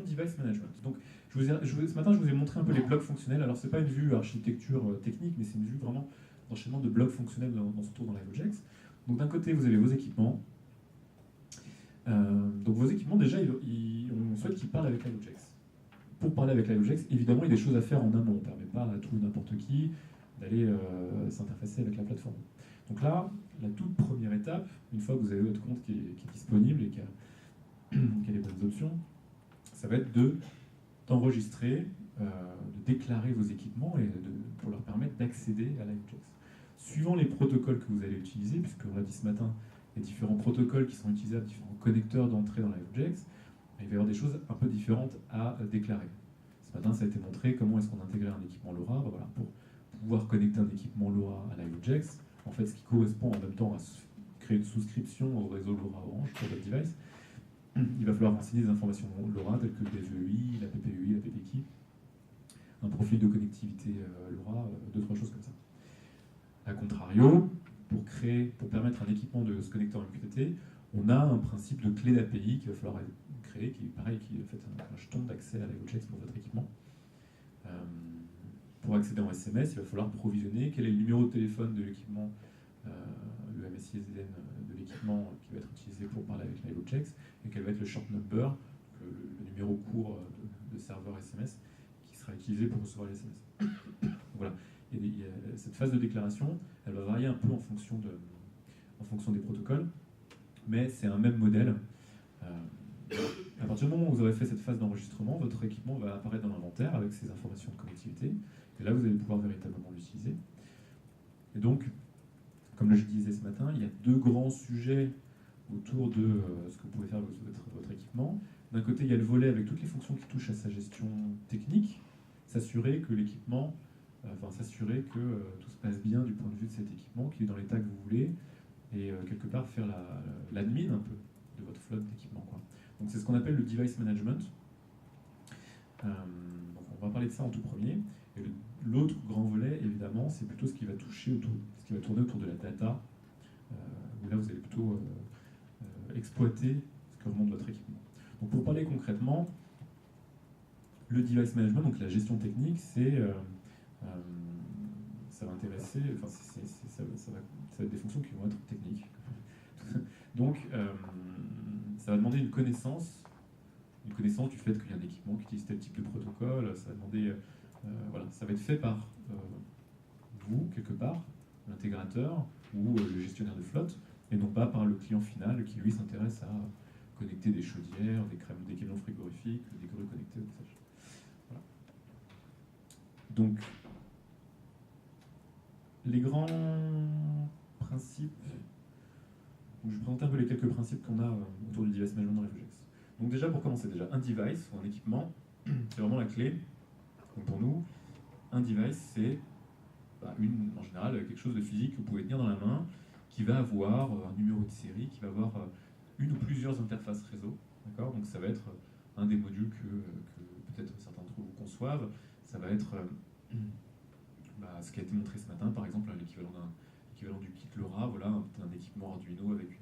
device management. Donc, ce matin, je vous ai montré un peu les blocs fonctionnels. Alors, c'est pas une vue architecture technique, mais c'est une vue vraiment d'enchaînement de blocs fonctionnels dans ce tour dans LiveObjects. Donc, d'un côté, vous avez vos équipements. Donc, vos équipements, déjà, on souhaite qu'ils parlent avec LiveObjects. Pour parler avec LiveObjects, évidemment, il y a des choses à faire en amont. On ne permet pas à tout n'importe qui d'aller s'interfacer avec la plateforme. Donc là, la toute première étape, une fois que vous avez votre compte qui est disponible et qui a les bonnes options, ça va être d'enregistrer, de déclarer vos équipements et pour leur permettre d'accéder à LiveObjects. Suivant les protocoles que vous allez utiliser, puisque on l'a dit ce matin, il y a différents protocoles qui sont utilisables, différents connecteurs d'entrée dans LiveObjects, il va y avoir des choses un peu différentes à déclarer. Ce matin, ça a été montré comment est-ce qu'on intégrait un équipement LoRa. Ben voilà, pour pouvoir connecter un équipement LoRa à LiveObjects, en fait, ce qui correspond en même temps à créer une souscription au réseau LoRa Orange pour votre device, il va falloir renseigner des informations LoRa telles que le DVEI, la PPEI, la PPKey, un profil de connectivité LoRa, deux, trois choses comme ça. A contrario, pour permettre à un équipement de se connecter en MQTT, on a un principe de clé d'API qu'il va falloir créer, qui est pareil, qui est en fait un jeton d'accès à LiveObjects pour votre équipement. Pour accéder en SMS, il va falloir provisionner quel est le numéro de téléphone de l'équipement, le MSISN de l'équipement qui va être utilisé pour parler avec LiveObjects, et quel va être le short number, le numéro court de serveur SMS, qui sera utilisé pour recevoir les SMS. Donc voilà. Cette phase de déclaration, elle va varier un peu en fonction des protocoles, mais c'est un même modèle. À partir du moment où vous aurez fait cette phase d'enregistrement, votre équipement va apparaître dans l'inventaire avec ses informations de connectivité, et là vous allez pouvoir véritablement l'utiliser. Et donc, comme je disais ce matin, il y a deux grands sujets autour de ce que vous pouvez faire avec votre équipement. D'un côté, il y a le volet avec toutes les fonctions qui touchent à sa gestion technique, s'assurer que l'équipement, s'assurer que tout se passe bien du point de vue de cet équipement, qu'il est dans l'état que vous voulez, et quelque part faire l'admin un peu de votre flotte d'équipements. Donc c'est ce qu'on appelle le device management. Donc on va parler de ça en tout premier. Et l'autre grand volet, évidemment, c'est plutôt ce qui va tourner autour de la data, où là vous allez plutôt exploiter ce que remonte votre équipement. Donc pour parler concrètement, le device management, donc la gestion technique, ça va intéresser, ça va être des fonctions qui vont être techniques. Donc ça va demander une connaissance du fait qu'il y a un équipement qui utilise tel type de protocole. Ça va demander, ça va être fait par vous quelque part, l'intégrateur ou le gestionnaire de flotte, et non pas par le client final qui lui s'intéresse à connecter des chaudières, des camions frigorifiques, des grues connectées, etc. Voilà. Donc les grands principes. Donc, je vais présenter un peu les quelques principes qu'on a autour du device management dans LiveObjects. Donc déjà, pour commencer, un device ou un équipement, c'est vraiment la clé. Donc pour nous, un device, c'est en général quelque chose de physique que vous pouvez tenir dans la main, qui va avoir un numéro de série, qui va avoir une ou plusieurs interfaces réseau. D'accord ? Donc ça va être un des modules que peut-être certains d'entre vous conçoivent. Ça va être ce qui a été montré ce matin, par exemple, l'équivalent du kit LoRa, voilà, un équipement Arduino avec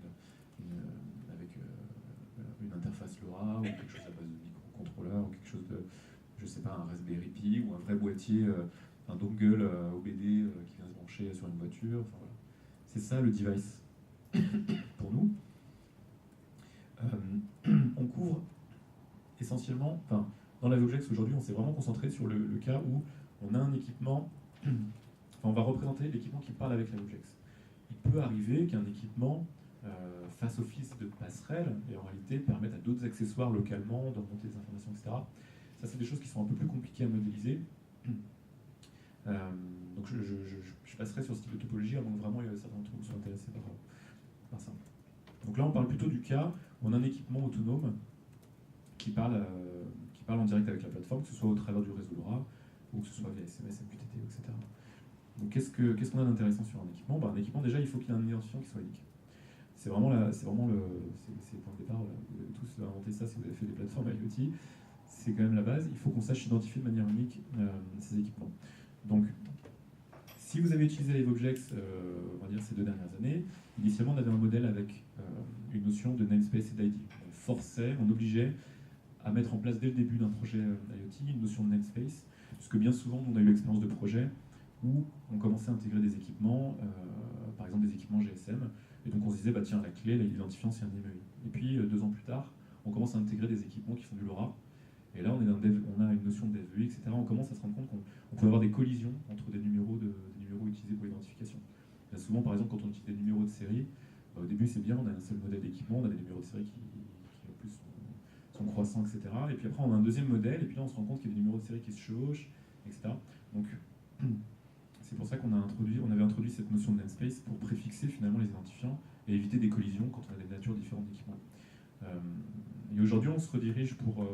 une interface LoRa, ou quelque chose à base de microcontrôleur, ou quelque chose de, je sais pas, un Raspberry Pi, ou un vrai boîtier, un dongle OBD qui vient se brancher sur une voiture. Enfin, voilà. C'est ça le device pour nous. On couvre essentiellement, dans LiveObjects aujourd'hui, on s'est vraiment concentré sur le cas où on a un équipement. On va représenter l'équipement qui parle avec LiveObjects. Il peut arriver qu'un équipement fasse office de passerelle et en réalité permette à d'autres accessoires localement de remonter des informations, etc. Ça, c'est des choses qui sont un peu plus compliquées à modéliser. Donc je passerai sur ce type de topologie avant que vraiment certains d'entre vous soient intéressés par ça. Donc là, on parle plutôt du cas où on a un équipement autonome qui parle en direct avec la plateforme, que ce soit au travers du réseau LoRa ou que ce soit via SMS, MQTT, etc. Donc qu'est-ce qu'on a d'intéressant sur un équipement ? Un équipement, déjà, il faut qu'il y ait un identifiant qui soit unique. C'est vraiment le point de départ. Vous avez tous inventé ça si vous avez fait des plateformes IoT. C'est quand même la base. Il faut qu'on sache identifier de manière unique ces équipements. Donc, si vous avez utilisé LiveObjects, on va dire ces 2 dernières années, initialement, on avait un modèle avec une notion de namespace et d'ID. On forçait, on obligeait à mettre en place dès le début d'un projet IoT une notion de namespace, puisque bien souvent, on a eu l'expérience de projets où on commençait à intégrer des équipements, par exemple des équipements GSM, et donc on se disait, bah tiens, la clé, l'identifiant, c'est un IMEI. Et puis, 2 ans plus tard, on commence à intégrer des équipements qui font du LoRa, et là, on a une notion de DevEI, etc. On commence à se rendre compte qu'on peut avoir des collisions entre des numéros utilisés pour l'identification. Souvent, par exemple, quand on utilise des numéros de série, au début, c'est bien, on a un seul modèle d'équipement, on a des numéros de série qui en plus sont croissants, etc. Et puis après, on a un deuxième modèle, et puis là, on se rend compte qu'il y a des numéros de série qui se chevauchent, etc. Donc, c'est pour ça qu'on avait introduit cette notion de namespace pour préfixer finalement les identifiants et éviter des collisions quand on a des natures différentes d'équipements. Et aujourd'hui, on se redirige pour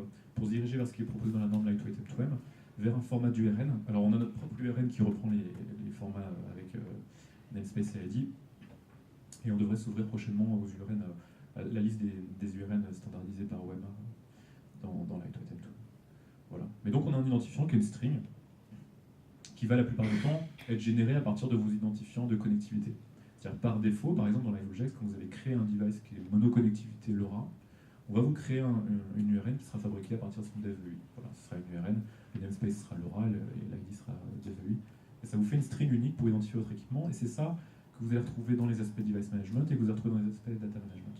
se diriger vers ce qui est proposé dans la norme Lightweight M2M, vers un format d'URN. Alors, on a notre propre URN qui reprend les formats avec namespace et ID, et on devrait s'ouvrir prochainement aux URN, à la liste des URN standardisés par OMA dans Lightweight M2. Voilà. Mais donc, on a un identifiant qui est une string, qui va la plupart du temps être généré à partir de vos identifiants de connectivité. C'est-à-dire par défaut, par exemple dans LiveObjects, quand vous avez créé un device qui est monoconnectivité LoRa, on va vous créer une URN qui sera fabriquée à partir de son DevEI. Voilà, ce sera une URN, le namespace sera LoRa et l'ID sera DevEI. Et ça vous fait une string unique pour identifier votre équipement, et c'est ça que vous allez retrouver dans les aspects device management et que vous allez retrouver dans les aspects data management.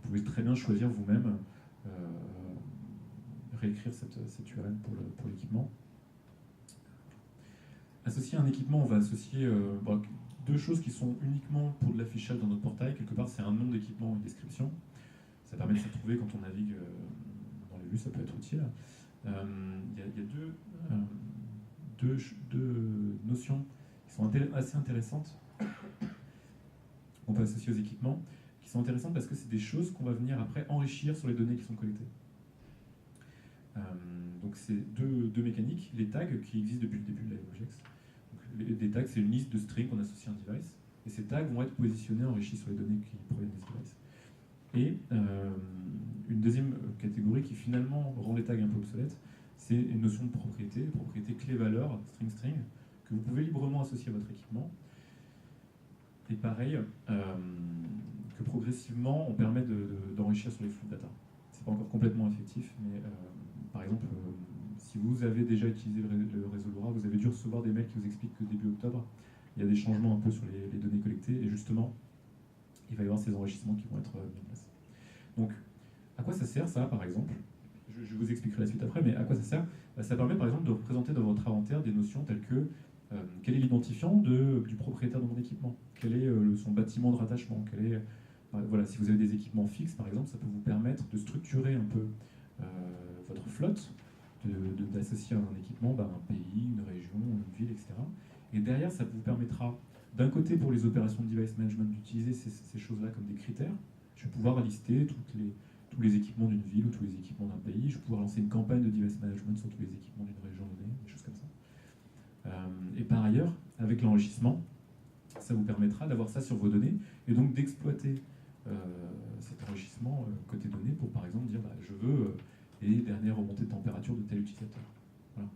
Vous pouvez très bien choisir vous-même, réécrire cette URN pour l'équipement. Associer un équipement, on va associer 2 choses qui sont uniquement pour de l'affichage dans notre portail. Quelque part, c'est un nom d'équipement, une description. Ça permet de se retrouver quand on navigue dans les vues, ça peut être utile. Il y a deux notions qui sont assez intéressantes qu'on peut associer aux équipements, qui sont intéressantes parce que c'est des choses qu'on va venir après enrichir sur les données qui sont collectées. Donc c'est deux mécaniques, les tags qui existent depuis le début de LiveObjects. Des tags, c'est une liste de strings qu'on associe à un device, et ces tags vont être positionnés, enrichis sur les données qui proviennent des devices. Et une deuxième catégorie qui finalement rend les tags un peu obsolètes, c'est une notion de propriété clé-valeur, string, que vous pouvez librement associer à votre équipement. Et pareil, que progressivement, on permet d'enrichir sur les flux de data. C'est pas encore complètement effectif, mais par exemple, si vous avez déjà utilisé le réseau LoRa, vous avez dû recevoir des mails qui vous expliquent que début octobre, il y a des changements un peu sur les données collectées, et justement, il va y avoir ces enrichissements qui vont être mis en place. Donc, à quoi ça sert ça, par exemple? Je vous expliquerai la suite après, mais à quoi ça sert? Ça permet par exemple de représenter dans votre inventaire des notions telles que quel est l'identifiant du propriétaire de mon équipement, quel est son bâtiment de rattachement, voilà, si vous avez des équipements fixes par exemple, ça peut vous permettre de structurer un peu votre flotte, d'associer à un équipement un pays, une région, une ville, etc. Et derrière, ça vous permettra d'un côté pour les opérations de device management d'utiliser ces choses-là comme des critères. Je vais pouvoir lister tous les équipements d'une ville ou tous les équipements d'un pays. Je vais pouvoir lancer une campagne de device management sur tous les équipements d'une région donnée, des choses comme ça. Et par ailleurs, avec l'enrichissement, ça vous permettra d'avoir ça sur vos données et donc d'exploiter cet enrichissement côté données pour par exemple dire je veux les dernières remontées de température de tel utilisateur. Voilà.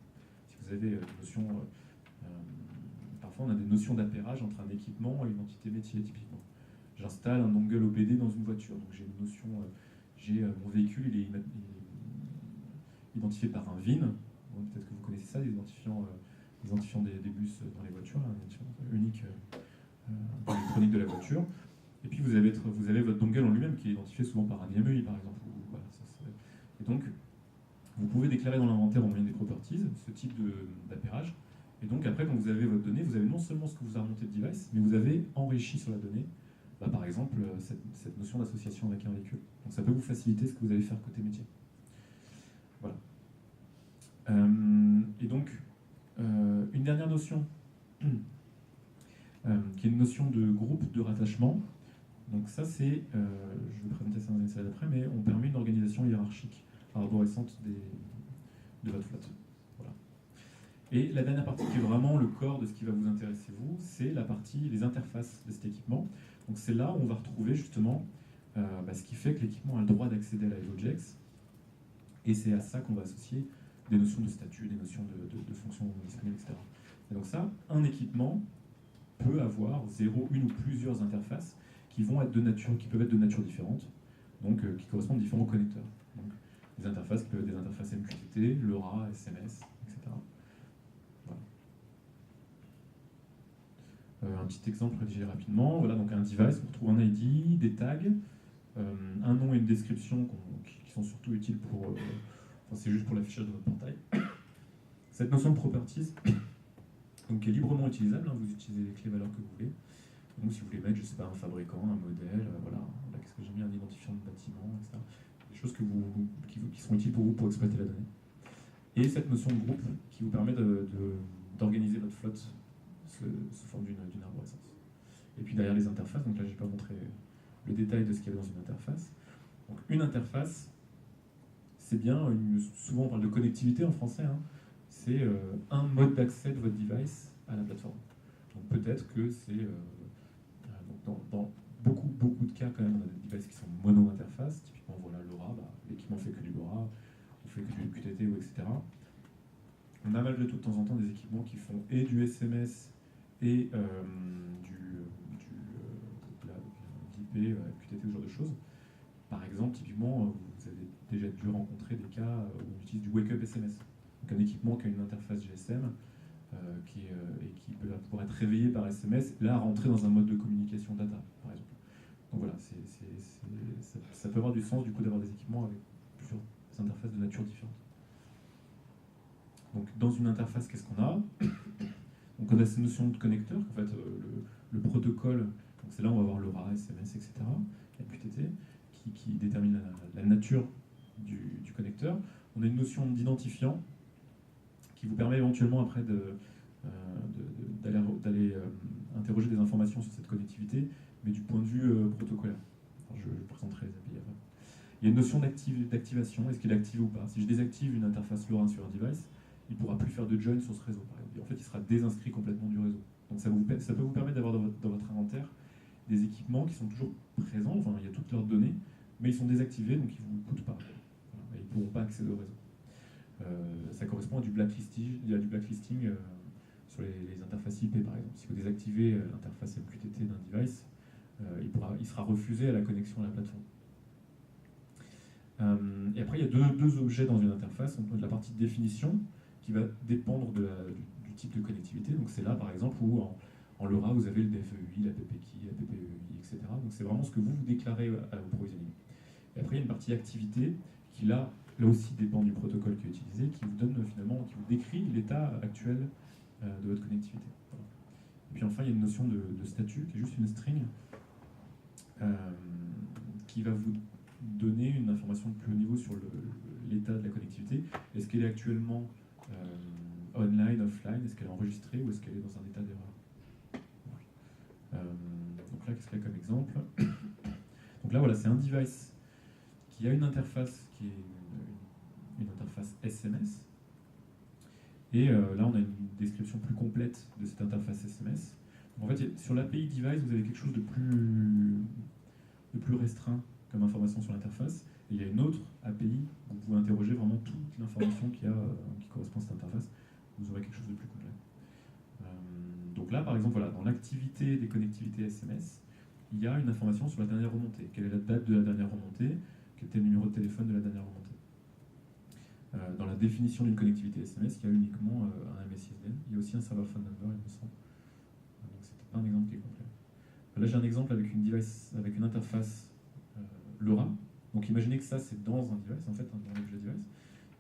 Si vous avez une notion, parfois on a des notions d'appairage entre un équipement et une entité métier typiquement. J'installe un dongle OBD dans une voiture, donc j'ai une notion, mon véhicule, il est identifié par un VIN. Bon, peut-être que vous connaissez ça, les identifiants des bus dans les voitures, un identifiant unique électronique de la voiture. Et puis vous avez votre dongle en lui-même qui est identifié souvent par un IMEI par exemple. Voilà, et donc vous pouvez déclarer dans l'inventaire au moyen des properties ce type d'appairage. Et donc après, quand vous avez votre donnée, vous avez non seulement ce que vous avez remonté de device, mais vous avez enrichi sur la donnée, par exemple, cette notion d'association avec un véhicule. Donc ça peut vous faciliter ce que vous allez faire côté métier. Voilà. Et donc, une dernière notion, qui est une notion de groupe de rattachement. Donc ça, c'est, je vais présenter ça dans une slide après, mais on permet une organisation hiérarchique arborescente de votre flotte. Voilà. Et la dernière partie qui est vraiment le corps de ce qui va vous intéresser vous, c'est la partie, les interfaces de cet équipement. Donc c'est là où on va retrouver justement ce qui fait que l'équipement a le droit d'accéder à LiveObjects, et c'est à ça qu'on va associer des notions de statut, des notions de fonctions disponibles, etc. Et donc ça, un équipement peut avoir une ou plusieurs interfaces qui peuvent être de nature différente, donc qui correspondent à différents connecteurs. Donc, des interfaces qui peuvent être des interfaces MQTT, LoRa, SMS, etc. Voilà. Un petit exemple rédigé rapidement. Voilà, donc un device, on retrouve un ID, des tags, un nom et une description qui sont surtout utiles pour... enfin, c'est juste pour l'affichage de votre portail. Cette notion de properties, donc, qui est librement utilisable, hein, vous utilisez les clés valeurs que vous voulez. Donc si vous voulez mettre, je sais pas, un fabricant, un modèle, voilà, là, qu'est-ce que j'ai mis, un identifiant de bâtiment, etc. Des choses qui sont utiles pour vous pour exploiter la donnée. Et cette notion de groupe qui vous permet d'organiser votre flotte sous forme d'une arborescence. Et puis derrière les interfaces, donc là j'ai pas montré le détail de ce qu'il y avait dans une interface. Donc une interface, c'est bien, souvent on parle de connectivité en français, hein, c'est un mode d'accès de votre device à la plateforme. Donc peut-être que c'est, dans beaucoup de cas quand même, on a des devices qui sont mono-interface, typiquement voilà LoRa, l'équipement fait que du LoRa, on fait que du QTT, etc. On a malgré tout de temps en temps des équipements qui font et du SMS et de l'IP, QTT, ce genre de choses. Par exemple, typiquement, vous avez déjà dû rencontrer des cas où on utilise du wake-up SMS. Donc un équipement qui a une interface GSM et qui peut pouvoir être réveillé par SMS, là rentrer dans un mode de communication data, par exemple. Donc voilà, ça peut avoir du sens du coup d'avoir des équipements avec plusieurs interfaces de nature différente. Donc dans une interface, qu'est-ce qu'on a? Donc on a ces notions de connecteurs, en fait le protocole, donc c'est là où on va avoir LoRa, SMS, etc., MQTT, qui détermine la nature du connecteur. On a une notion d'identifiant qui vous permet éventuellement après d'aller interroger des informations sur cette connectivité, mais du point de vue protocolaire. Alors, je présenterai les API après. Il y a une notion d'activation, est-ce qu'il est activé ou pas? Si je désactive une interface LoRa sur un device, il ne pourra plus faire de join sur ce réseau, par exemple. En fait, il sera désinscrit complètement du réseau. Donc ça peut vous permettre d'avoir dans votre inventaire des équipements qui sont toujours présents, enfin il y a toutes leurs données, mais ils sont désactivés, donc ils ne vous coûtent pas. Voilà, ils ne pourront pas accéder au réseau. Ça correspond à du blacklisting, sur les interfaces IP, par exemple. Si vous désactivez l'interface MQTT d'un device, il sera refusé à la connexion à la plateforme. Et après, il y a deux objets dans une interface. On a la partie de définition qui va dépendre du type de connectivité. Donc c'est là, par exemple, où en LoRa, vous avez le DFEI, la PPKey, la PPEI, etc. Donc c'est vraiment ce que vous déclarez à vos provisioning. Et après, il y a une partie activité qui, là aussi, dépend du protocole qui est utilisé, qui vous donne finalement, qui vous décrit l'état actuel de votre connectivité. Voilà. Et puis enfin, il y a une notion de statut qui est juste une string qui va vous donner une information de plus haut niveau sur l'état de la connectivité. Est-ce qu'elle est actuellement online, offline? Est-ce qu'elle est enregistrée ou est-ce qu'elle est dans un état d'erreur? Donc là, qu'est-ce qu'il y a comme exemple? Donc là, voilà, c'est un device qui a une interface qui est une interface SMS. Et là, on a une description plus complète de cette interface SMS. Donc, en fait, sur l'API device, vous avez quelque chose de plus restreint comme information sur l'interface. Et il y a une autre API où vous pouvez interroger vraiment toute l'information qui correspond à cette interface. Vous aurez quelque chose de plus complet. Donc là, par exemple, voilà, dans l'activité des connectivités SMS, il y a une information sur la dernière remontée. Quelle est la date de la dernière remontée? Quel était le numéro de téléphone de la dernière remontée? Dans la définition d'une connectivité SMS, il y a uniquement un MSISDN. Il y a aussi un server phone number, il me semble. Donc c'est pas un exemple qui est complet. Là, j'ai un exemple avec avec une interface LoRa. Donc imaginez que ça, c'est dans un device, en fait, dans l'objet device.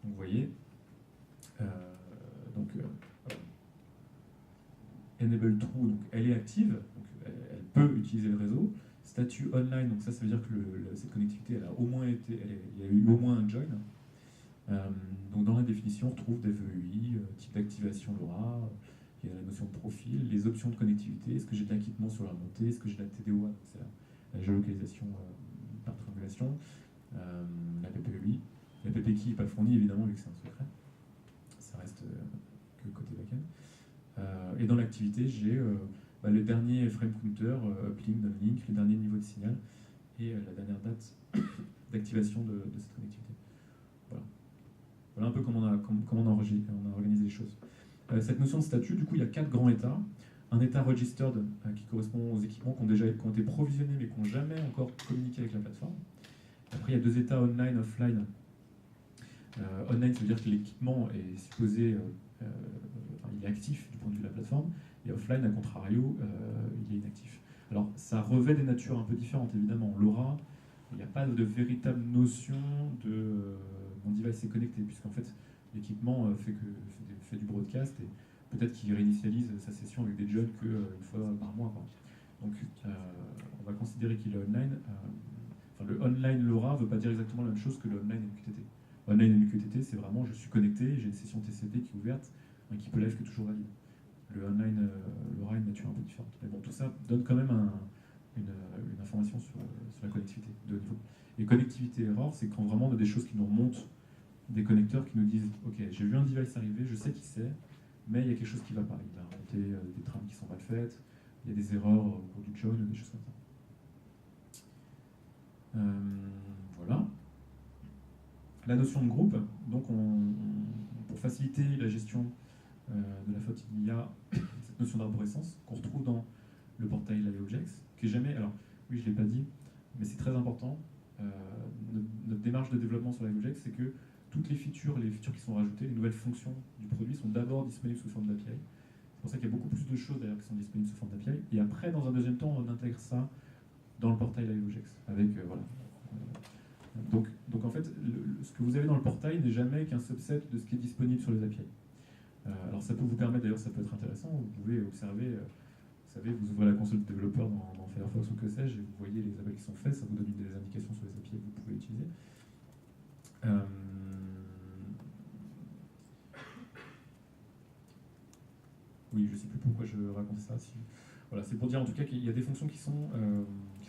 Donc vous voyez, enable true, donc elle est active, donc elle peut utiliser le réseau. Statut online, donc ça veut dire que cette connectivité, il y a eu au moins un join. Donc dans la définition, on retrouve des VEI, type d'activation LoRa, il y a la notion de profil, les options de connectivité, est-ce que j'ai de l'acquittement sur la montée, est-ce que j'ai de la TDOA, donc c'est la géolocalisation par triangulation, la PPEI. La PPKey n'est pas fournie évidemment vu que c'est un secret, ça reste que côté backend. Et dans l'activité, j'ai le dernier frame counter, uplink, downlink, le dernier niveau de signal et la dernière date d'activation de cette connectivité. Voilà un peu comment on a organisé les choses. Cette notion de statut, du coup, il y a 4 grands états. Un état registered qui correspond aux équipements qui ont été provisionnés mais qui n'ont jamais encore communiqué avec la plateforme. Après, il y a 2 états online, offline Online, ça veut dire que l'équipement est supposé, il est actif du point de vue de la plateforme, et offline, à contrario, il est inactif. Alors, ça revêt des natures un peu différentes, évidemment. LoRa, il n'y a pas de véritable notion de mon device est connecté, puisqu'en fait, l'équipement fait du broadcast, et peut-être qu'il réinitialise sa session avec des jeunes qu'une fois par mois, quoi. Donc, on va considérer qu'il est online. Le online LoRa ne veut pas dire exactement la même chose que le online MQTT. Online MQTT, c'est vraiment je suis connecté, j'ai une session TCP qui est ouverte, un keep alive qui est toujours valide. Le online LoRa a une nature un peu différente. Mais bon, tout ça donne quand même une information sur la connectivité de haut niveau. Et connectivité erreur, c'est quand vraiment on a des choses qui nous remontent, des connecteurs qui nous disent ok, j'ai vu un device arriver, je sais qui c'est, mais il y a quelque chose qui ne va pas. Il a remonté des trames qui sont mal faites, il y a des erreurs au cours du join, des choses comme ça. Voilà. La notion de groupe, donc pour faciliter la gestion de la flotte, il y a cette notion d'arborescence qu'on retrouve dans le portail LiveObjects, qui est jamais, alors oui je ne l'ai pas dit, mais c'est très important. Notre démarche de développement sur LiveObjects, c'est que toutes les features qui sont rajoutées, les nouvelles fonctions du produit sont d'abord disponibles sous forme d'API. C'est pour ça qu'il y a beaucoup plus de choses d'ailleurs qui sont disponibles sous forme d'API. Et après, dans un deuxième temps, on intègre ça dans le portail LiveObjects. Avec, voilà. Donc en fait, ce que vous avez dans le portail n'est jamais qu'un subset de ce qui est disponible sur les API. Alors ça peut vous permettre, d'ailleurs ça peut être intéressant, vous pouvez observer, vous savez, vous ouvrez la console de développeur dans Firefox ou que sais-je, et vous voyez les appels qui sont faits, ça vous donne des indications sur les API que vous pouvez utiliser. Oui, je ne sais plus pourquoi je raconte ça. Voilà, c'est pour dire en tout cas qu'il y a des fonctions qui sont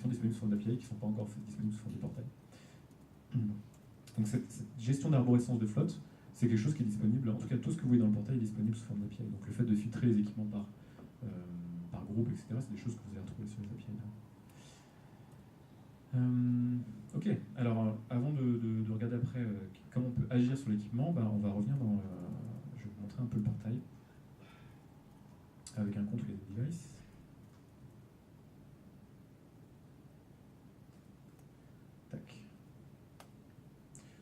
disponibles sous forme d'API qui ne sont pas encore disponibles sous forme de portail. Donc cette gestion d'arborescence de flotte, c'est quelque chose qui est disponible, en tout cas tout ce que vous voyez dans le portail est disponible sous forme d'API. Donc le fait de filtrer les équipements par groupe, etc., c'est des choses que vous allez retrouver sur les API. Ok, alors avant de regarder après comment on peut agir sur l'équipement, on va revenir dans... je vais vous montrer un peu le portail avec un compte les devices. Tac.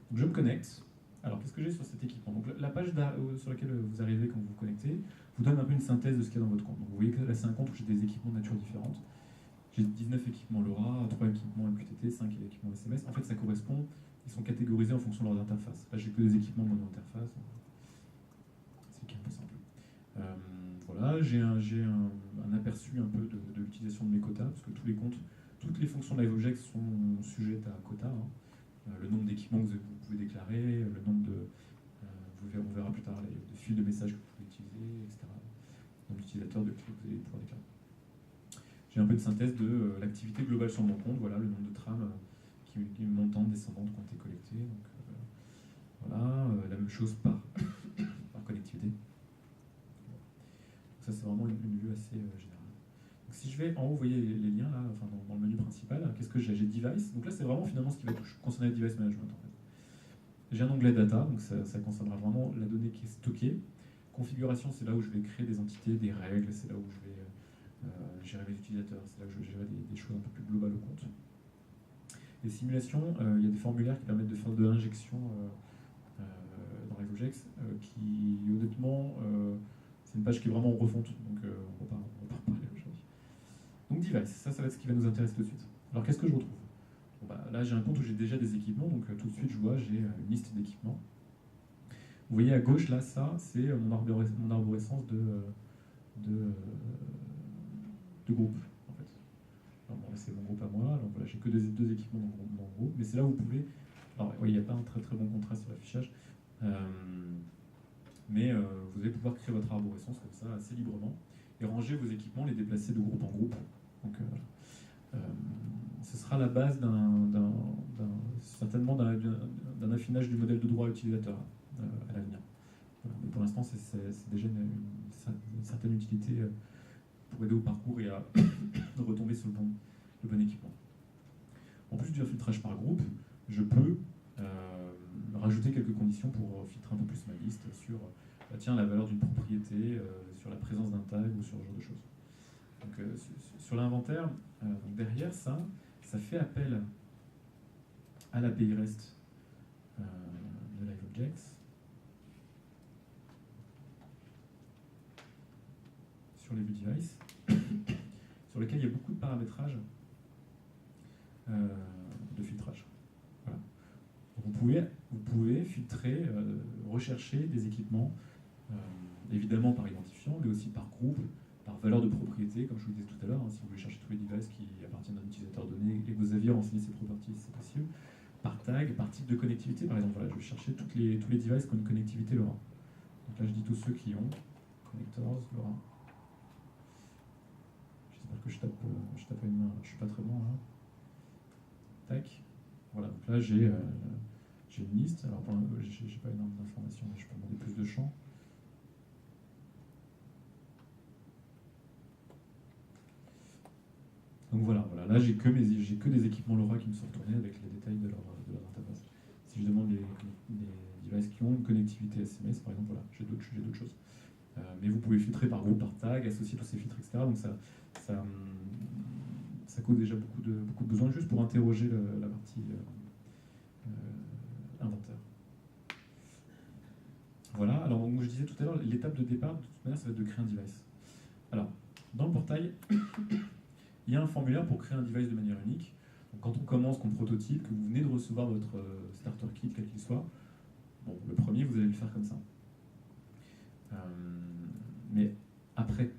Donc je me connecte. Alors qu'est-ce que j'ai sur cet équipement? Donc la page sur laquelle vous arrivez quand vous vous connectez vous donne un peu une synthèse de ce qu'il y a dans votre compte. Donc vous voyez que là c'est un compte où j'ai des équipements de nature différente. J'ai 19 équipements LoRa, 3 équipements MQTT, 5 équipements SMS. En fait, ça correspond, ils sont catégorisés en fonction de leur interface. Là, j'ai que des équipements mono-interface. C'est qui est un peu simple. Voilà, j'ai un aperçu un peu de l'utilisation de mes quotas, parce que tous les comptes, toutes les fonctions de LiveObjects sont sujettes à quotas. Le nombre d'équipements que vous pouvez déclarer, le nombre de... on verra plus tard de fils de messages que vous pouvez utiliser, etc. Le nombre d'utilisateurs de clés que vous allez pouvoir déclarer. J'ai un peu de synthèse de l'activité globale sur mon compte, voilà, le nombre de trames montantes, descendantes qui ont été collectées. Donc, voilà, la même chose par connectivité. Donc ça, c'est vraiment une vue assez générale. Donc, si je vais en haut, vous voyez les liens là, enfin, dans le menu principal, qu'est-ce que j'ai? J'ai Device. Donc là, c'est vraiment finalement ce qui va concerner le Device Management. En fait. J'ai un onglet Data, donc ça concernera vraiment la donnée qui est stockée. Configuration, c'est là où je vais créer des entités, des règles, c'est là où je vais gérer mes utilisateurs, c'est là que je vais gérer des choses un peu plus globales au compte. Les simulations, il y a des formulaires qui permettent de faire de l'injection dans LiveObjects qui, honnêtement, c'est une page qui est vraiment en refonte, donc on ne va pas en parler aujourd'hui. Donc Device, ça va être ce qui va nous intéresser tout de suite. Alors qu'est-ce que je retrouve? Là, j'ai un compte où j'ai déjà des équipements, donc tout de suite, je vois, j'ai une liste d'équipements. Vous voyez à gauche, là, ça, c'est mon arborescence de groupe, en fait. Alors, bon, c'est mon groupe à moi, alors voilà, j'ai que deux équipements dans le groupe, mais c'est là où vous pouvez... Alors, oui, il n'y a pas un très très bon contraste sur l'affichage, mais vous allez pouvoir créer votre arborescence comme ça, assez librement, et ranger vos équipements, les déplacer de groupe en groupe. Donc, ce sera la base certainement d'un affinage du modèle de droit utilisateur à l'avenir. Voilà. Mais pour l'instant, c'est déjà une certaine utilité pour aider au parcours et à retomber sur le bon équipement. En plus du filtrage par groupe, je peux rajouter quelques conditions pour filtrer un peu plus ma liste sur la valeur d'une propriété, sur la présence d'un tag ou sur ce genre de choses. Donc, sur l'inventaire, derrière ça fait appel à l'API REST de LiveObjects. LabelJex. Sur les vues device, sur lesquels il y a beaucoup de paramétrage de filtrage. Voilà. Donc vous pouvez filtrer, rechercher des équipements, évidemment par identifiant, mais aussi par groupe, par valeur de propriété, comme je vous le disais tout à l'heure. Si vous voulez chercher tous les devices qui appartiennent à un utilisateur donné et que vous aviez renseigné ses properties, c'est possible. Par tag, par type de connectivité, par exemple. Voilà, je vais chercher tous les devices qui ont une connectivité LoRa. Donc là, je dis tous ceux qui ont connectors LoRa. J'espère que je tape à une main, je suis pas très bon là. Tac. Voilà, donc là j'ai une liste. Alors j'ai pas énormément d'informations, mais je peux demander plus de champs. Donc voilà, là j'ai que des équipements LoRa qui me sont retournés avec les détails de leur interface. Si je demande des devices qui ont une connectivité SMS, par exemple, voilà, j'ai d'autres choses. Mais vous pouvez filtrer par groupe, par tag, associer tous ces filtres, etc. Donc ça cause déjà beaucoup de besoins juste pour interroger la partie inventaire. Voilà, alors comme je disais tout à l'heure, l'étape de départ, de toute manière, ça va être de créer un device. Alors, dans le portail, il y a un formulaire pour créer un device de manière unique. Donc, quand on commence, qu'on prototype, que vous venez de recevoir votre starter kit, quel qu'il soit, bon, le premier, vous allez le faire comme ça. Mais après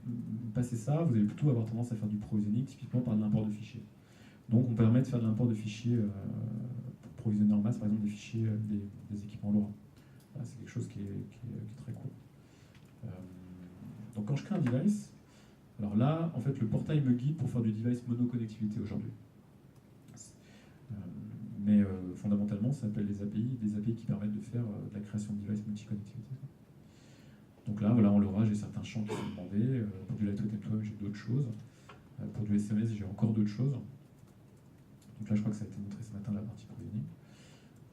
passer ça, vous allez plutôt avoir tendance à faire du provisioning, typiquement par de l'import de fichiers. Donc on permet de faire de l'import de fichiers pour provisionner en masse, par exemple des fichiers des équipements LoRa. C'est quelque chose qui est très cool. Donc quand je crée un device, alors là, en fait, le portail me guide pour faire du device monoconnectivité aujourd'hui. Mais fondamentalement, ça s'appelle des API qui permettent de faire de la création de device multiconnectivité. Donc là, voilà, en LoRa, j'ai certains champs qui sont demandés. Pour du Lightweight M2M, j'ai d'autres choses. Pour du SMS, j'ai encore d'autres choses. Donc là, je crois que ça a été montré ce matin, la partie provisioning.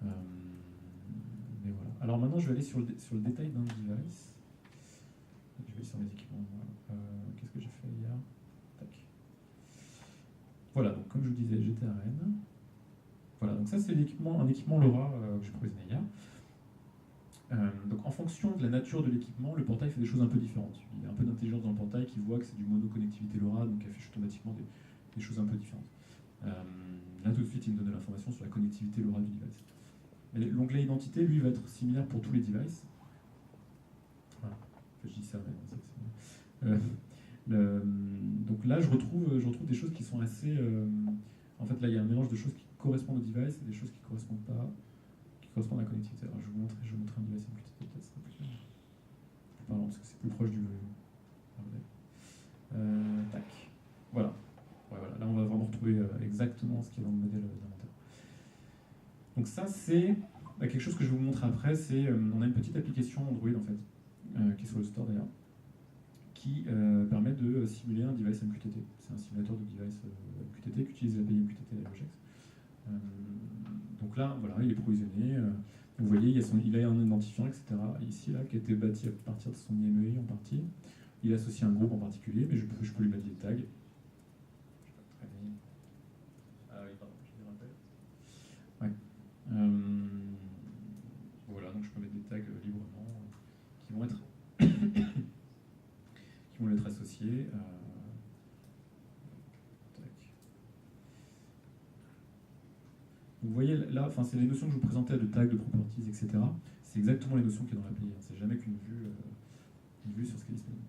Mais voilà. Alors maintenant, je vais aller sur le détail d'un device. Je vais aller sur mes équipements. Qu'est-ce que j'ai fait hier? Tac. Voilà, donc comme je vous disais, j'étais à Rennes. Voilà, donc ça, c'est un équipement LoRa que j'ai provisionné hier. Donc en fonction de la nature de l'équipement, le portail fait des choses un peu différentes. Il y a un peu d'intelligence dans le portail qui voit que c'est du monoconnectivité LoRa, donc il affiche automatiquement des choses un peu différentes. Là tout de suite, il me donne de l'information sur la connectivité LoRa du device. Mais l'onglet identité, lui, va être similaire pour tous les devices. Voilà, je dis ça, mais donc là, je retrouve des choses qui sont assez... en fait, là, il y a un mélange de choses qui correspondent au device et des choses qui ne correspondent pas. Correspond à la connectivité. Alors je vais vous montrer un device MQTT, peut-être ça plus parlant parce que c'est plus proche du volume. Tac. Voilà. Ouais, voilà. Là, on va vraiment retrouver exactement ce qu'il y a dans le modèle d'inventaire. Donc ça, c'est quelque chose que je vais vous montrer après. C'est on a une petite application Android en fait, qui est sur le store d'ailleurs, qui permet de simuler un device MQTT. C'est un simulateur de device MQTT qui utilise l'API MQTT et LabelJex. Donc là, voilà, il est provisionné. Vous voyez, il a un identifiant, etc. Ici, là, qui a été bâti à partir de son IMEI en partie. Il associe un groupe en particulier, mais je peux lui mettre des tags. Ah oui, pardon, je me rappelle. Ouais. Voilà, donc je peux mettre des tags librement qui vont être associés. Vous voyez là, c'est les notions que je vous présentais de tags, de properties, etc. C'est exactement les notions qu'il y a dans l'API. C'est jamais qu'une vue sur ce qui est disponible.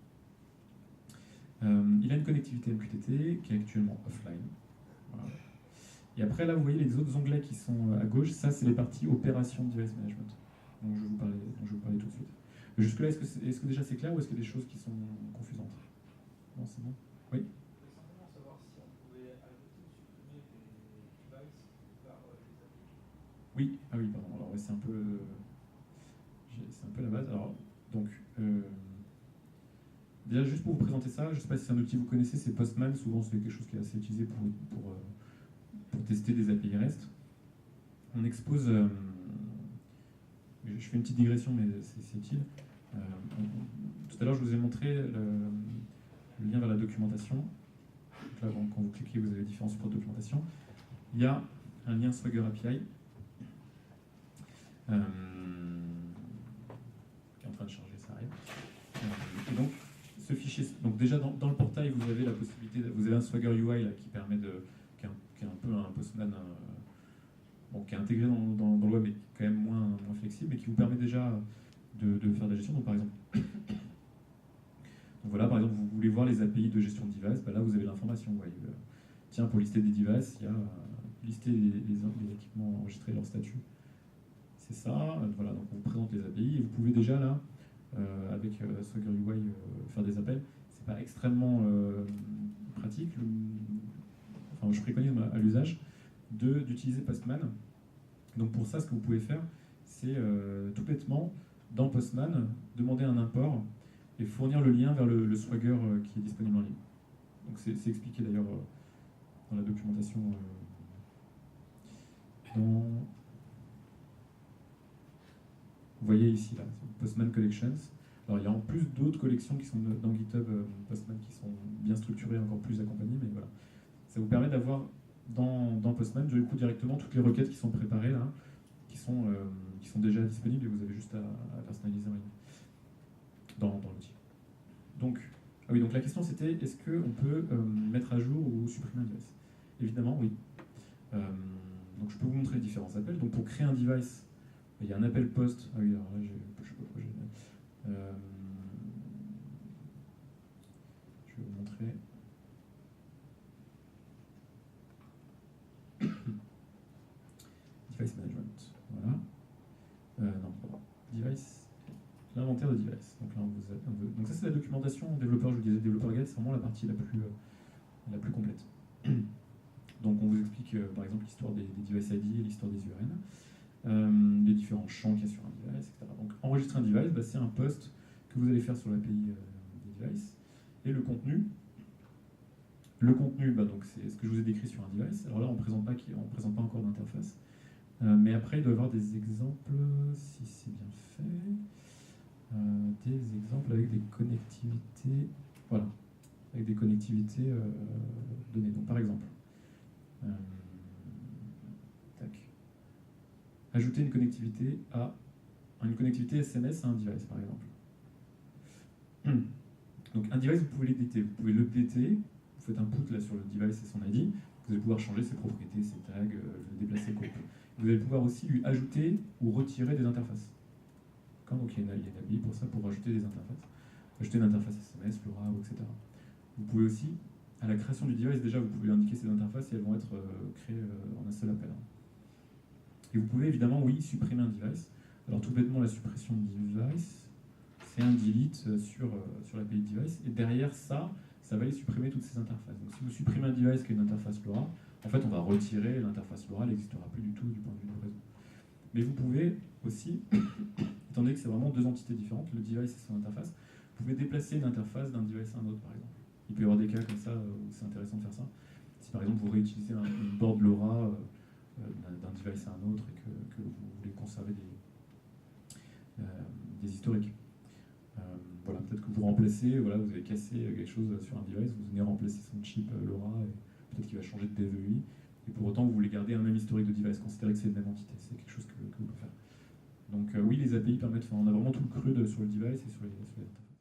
Il a une connectivité MQTT qui est actuellement offline. Voilà. Et après, là, vous voyez les autres onglets qui sont à gauche. Ça, c'est les parties opérations de device management dont je vais vous parler tout de suite. Jusque-là, est-ce que déjà c'est clair ou est-ce qu'il y a des choses qui sont confusantes? Non, c'est bon? Oui. Oui, ah oui, pardon. Alors, c'est un peu la base. Alors, donc, déjà, juste pour vous présenter ça, je ne sais pas si c'est un outil que vous connaissez, c'est Postman. Souvent, c'est quelque chose qui est assez utilisé pour tester des API REST. On expose. Je fais une petite digression, mais c'est utile. Tout à l'heure, je vous ai montré le lien vers la documentation. Donc là, quand vous cliquez, vous avez différents supports de documentation. Il y a un lien Swagger API. Et donc, ce fichier, donc déjà dans le portail, vous avez la possibilité, vous avez un Swagger UI là, qui permet de, qui est un peu un Postman, bon, qui est intégré dans le web, mais qui est quand même moins flexible, mais qui vous permet déjà de faire de la gestion. Donc par exemple, donc voilà, par exemple, vous voulez voir les API de gestion de device, bah là vous avez l'information. Vous voyez, tiens, pour lister des devices, il y a lister les équipements enregistrés et leur statut. C'est ça. Voilà, donc on vous présente les API et vous pouvez déjà là, avec Swagger UI, faire des appels. C'est pas extrêmement pratique. Enfin, je préconise à l'usage d'utiliser Postman. Donc pour ça, ce que vous pouvez faire, c'est tout bêtement, dans Postman, demander un import et fournir le lien vers le Swagger qui est disponible en ligne. Donc c'est expliqué d'ailleurs dans la documentation. Vous voyez ici, là, Postman Collections. Alors il y a en plus d'autres collections qui sont dans GitHub Postman qui sont bien structurées, encore plus accompagnées, mais voilà. Ça vous permet d'avoir dans Postman, du coup, directement toutes les requêtes qui sont préparées là, qui sont déjà disponibles et vous avez juste à personnaliser en ligne dans l'outil. Donc, ah oui, donc la question c'était, est-ce qu'on peut mettre à jour ou supprimer un device? Évidemment, oui. Donc je peux vous montrer les différents appels. Donc pour créer un device, il y a un appel post. Ah oui, alors là, je sais pas pourquoi j'ai... je vais vous montrer. Device management, voilà. Non, device, l'inventaire de device. Donc là, donc ça c'est la documentation développeur, je vous disais, développeur guide, c'est vraiment la partie la plus complète. Donc on vous explique par exemple l'histoire des device ID et l'histoire des URN, les différents champs qu'il y a sur un device, etc. Donc enregistrer un device, bah, c'est un post que vous allez faire sur l'API des devices. Et le contenu, bah, donc c'est ce que je vous ai décrit sur un device. Alors là, on ne présente pas encore d'interface. Mais après, il doit y avoir des exemples, si c'est bien fait, des exemples avec des connectivités, voilà, avec des connectivités données. Donc par exemple, ajouter une connectivité SMS à un device, par exemple. Donc un device, vous pouvez l'updater. Vous pouvez l'updater, vous faites un put là sur le device et son ID, vous allez pouvoir changer ses propriétés, ses tags, le déplacer comme vous allez pouvoir aussi lui ajouter ou retirer des interfaces. Donc il y a une API pour ça, pour ajouter des interfaces. Ajouter une interface SMS, LoRa, etc. Vous pouvez aussi, à la création du device, déjà, vous pouvez indiquer ces interfaces et elles vont être créées en un seul appel. Et vous pouvez évidemment, oui, supprimer un device. Alors tout bêtement, la suppression de device, c'est un delete sur l'API de device. Et derrière ça, ça va aller supprimer toutes ces interfaces. Donc si vous supprimez un device qui a une interface LoRa, en fait, on va retirer l'interface LoRa, elle n'existera plus du tout du point de vue du réseau. Mais vous pouvez aussi, étant donné que c'est vraiment deux entités différentes, le device et son interface, vous pouvez déplacer une interface d'un device à un autre, par exemple. Il peut y avoir des cas comme ça où c'est intéressant de faire ça. Si par exemple vous réutilisez une board LoRa d'un device à un autre et que vous voulez conserver des historiques. Voilà, peut-être que vous remplacez, voilà, vous avez cassé quelque chose sur un device, vous venez remplacer son chip LoRa et peut-être qu'il va changer de DVI, et pour autant vous voulez garder un même historique de device, considérer que c'est une même entité, c'est quelque chose que vous pouvez faire. Donc oui, les API permettent, on a vraiment tout le CRUD sur le device et sur les interfaces.